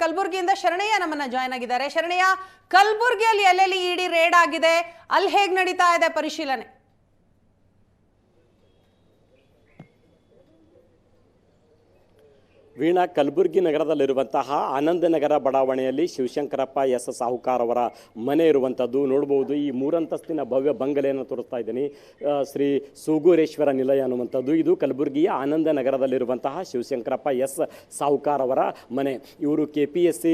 ಕಲಬುರಗಿಯಿಂದ ಶರಣಯ್ಯ ನಮ್ಮನ್ನ ಜಾಯ್ನ್ ಆಗಿದ್ದಾರೆ. ಶರಣಯ್ಯ, ಕಲಬುರಗಿಯಲ್ಲಿ ಎಲ್ಲೆಲ್ಲಿ ಇಡಿ ರೇಡ್ ಆಗಿದೆ, ಅಲ್ಲಿ ಹೇಗೆ ನಡೀತಾ ಇದೆ ಪರಿಶೀಲನೆ? ವೀಣಾ, ಕಲಬುರಗಿ ನಗರದಲ್ಲಿರುವಂತಹ ಆನಂದನಗರ ಬಡಾವಣೆಯಲ್ಲಿ ಶಿವಶಂಕರಪ್ಪ ಎಸ್ ಸಾಹುಕಾರ್ ಅವರ ಮನೆ ಇರುವಂಥದ್ದು ನೋಡ್ಬೋದು. ಈ ಮೂರಂತಸ್ತಿನ ಭವ್ಯ ಬಂಗಲೆಯನ್ನು ತೋರಿಸ್ತಾ ಇದ್ದೀನಿ. ಶ್ರೀ ಸೂಗೂರೇಶ್ವರ ನಿಲಯ ಅನ್ನುವಂಥದ್ದು ಇದು ಕಲಬುರಗಿಯ ಆನಂದನಗರದಲ್ಲಿರುವಂತಹ ಶಿವಶಂಕರಪ್ಪ ಎಸ್ ಸಾಹುಕಾರ್ ಅವರ ಮನೆ. ಇವರು KPSC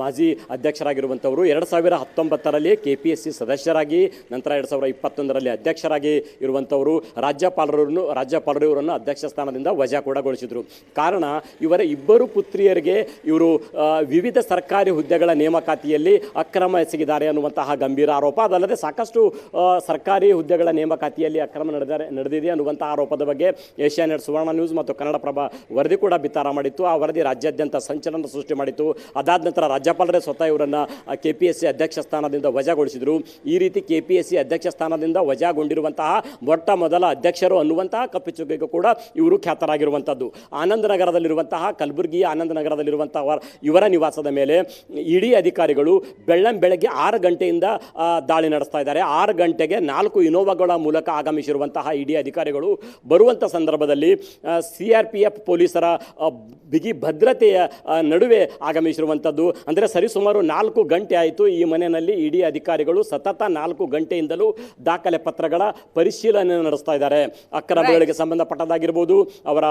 ಮಾಜಿ ಅಧ್ಯಕ್ಷರಾಗಿರುವಂಥವರು. 2019ರಲ್ಲಿ KPSC ಸದಸ್ಯರಾಗಿ, ನಂತರ 2021ರಲ್ಲಿ ಅಧ್ಯಕ್ಷರಾಗಿ ಇರುವಂಥವರು. ರಾಜ್ಯಪಾಲರು ಇವರನ್ನು ಅಧ್ಯಕ್ಷ ಸ್ಥಾನದಿಂದ ವಜಾ ಕೂಡ ಗೊಳಿಸಿದರು. ಕಾರಣ, ಇವರ ಇಬ್ಬರು ಪುತ್ರಿಯರಿಗೆ ಇವರು ವಿವಿಧ ಸರ್ಕಾರಿ ಹುದ್ದೆಗಳ ನೇಮಕಾತಿಯಲ್ಲಿ ಅಕ್ರಮ ಎಸಗಿದ್ದಾರೆ ಅನ್ನುವಂತಹ ಗಂಭೀರ ಆರೋಪ. ಅದಲ್ಲದೆ ಸಾಕಷ್ಟು ಸರ್ಕಾರಿ ಹುದ್ದೆಗಳ ನೇಮಕಾತಿಯಲ್ಲಿ ಅಕ್ರಮ ನಡೆದಿದೆ ಅನ್ನುವಂತಹ ಆರೋಪದ ಬಗ್ಗೆ ಏಷ್ಯಾನೆಟ್, ಸುವರ್ಣ ನ್ಯೂಸ್ ಮತ್ತು ಕನ್ನಡಪ್ರಭ ವರದಿ ಕೂಡ ಬಿತ್ತರ ಮಾಡಿತ್ತು. ಆ ವರದಿ ರಾಜ್ಯಾದ್ಯಂತ ಸಂಚಲನ ಸೃಷ್ಟಿ ಮಾಡಿತ್ತು. ಅದಾದ ನಂತರ ರಾಜ್ಯಪಾಲರೇ ಸ್ವತಃ ಇವರನ್ನು KPSC ಅಧ್ಯಕ್ಷ ಸ್ಥಾನದಿಂದ ವಜಾಗೊಳಿಸಿದರು. ಈ ರೀತಿ KPSC ಅಧ್ಯಕ್ಷ ಸ್ಥಾನದಿಂದ ವಜಾಗೊಂಡಿರುವಂತಹ ಮೊಟ್ಟ ಮೊದಲ ಅಧ್ಯಕ್ಷರು ಅನ್ನುವಂತಹ ಕಪ್ಪಿಚುಕ್ಕೆಗೂ ಕೂಡ ಇವರು ಖ್ಯಾತರಾಗಿರುವಂಥದ್ದು. ಆನಂದನಗರದಲ್ಲಿರುವಂತಹ ಕಲಬುರಗಿಯ ಆನಂದನಗರದಲ್ಲಿರುವಂತಹ ಇವರ ನಿವಾಸದ ಮೇಲೆ ಇಡಿ ಅಧಿಕಾರಿಗಳು ಬೆಳಗ್ಗೆ 6 ಗಂಟೆಯಿಂದ ದಾಳಿ ನಡೆಸ್ತಾ ಇದ್ದಾರೆ. 6 ಗಂಟೆಗೆ 4 ಇನೋವಾಗಳ ಮೂಲಕ ಆಗಮಿಸಿರುವಂತಹ ಇಡಿ ಅಧಿಕಾರಿಗಳು ಬರುವಂಥ ಸಂದರ್ಭದಲ್ಲಿ CRPF ಪೊಲೀಸರ ಬಿಗಿ ಭದ್ರತೆಯ ನಡುವೆ ಆಗಮಿಸಿರುವಂಥದ್ದು. ಅಂದರೆ ಸರಿಸುಮಾರು 4 ಗಂಟೆ ಆಯಿತು ಈ ಮನೆಯಲ್ಲಿ ಇಡಿ ಅಧಿಕಾರಿಗಳು ಸತತ 4 ಗಂಟೆಯಿಂದಲೂ ದಾಖಲೆ ಪತ್ರಗಳ ಪರಿಶೀಲನೆ ನಡೆಸ್ತಾ ಇದ್ದಾರೆ. ಅಕ್ರಮಗಳಿಗೆ ಸಂಬಂಧಪಟ್ಟದ್ದಾಗಿರ್ಬೋದು, ಅವರ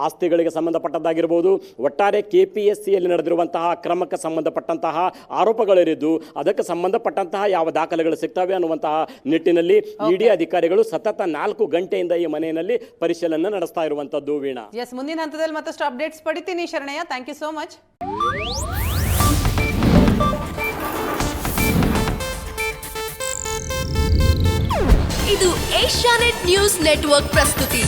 ಆಸ್ತಿಗಳಿಗೆ ಸಂಬಂಧಪಟ್ಟದ್ದಾಗಿರ್ಬೋದು, ಒಟ್ಟಾರೆ KPSCಯಲ್ಲಿ ನಡೆದಿರುವಂತಹ ಅಕ್ರಮಕ್ಕೆ ಸಂಬಂಧಪಟ್ಟಂತಹ ಆರೋಪಗಳಿದ್ದು ಅದಕ್ಕೆ ಸಂಬಂಧಪಟ್ಟಂತಹ ಯಾವ ದಾಖಲೆಗಳು ಸಿಗ್ತವೆ ಅನ್ನುವಂತಹ ನಿಟ್ಟಿನಲ್ಲಿ ಇಡಿ ಅಧಿಕಾರಿಗಳು ಸತತ 4 ಗಂಟೆಯಿಂದ ಈ ಮನೆಯಲ್ಲಿ ಪರಿಶೀಲನೆ ನಡೆಸ್ತಾ ಇರುವಂತದ್ದು. ವೀಣಾ, ಎಸ್, ಮುಂದಿನ ಹಂತದಲ್ಲಿ ಮತ್ತಷ್ಟು ಅಪ್ಡೇಟ್ಸ್ ಪಡಿತೀನಿ Sharanayya. Thank you so much. ಇದು ಏಷ್ಯಾನೆಟ್ ನ್ಯೂಸ್ ನೆಟ್ವರ್ಕ್ ಪ್ರಸ್ತುತಿ.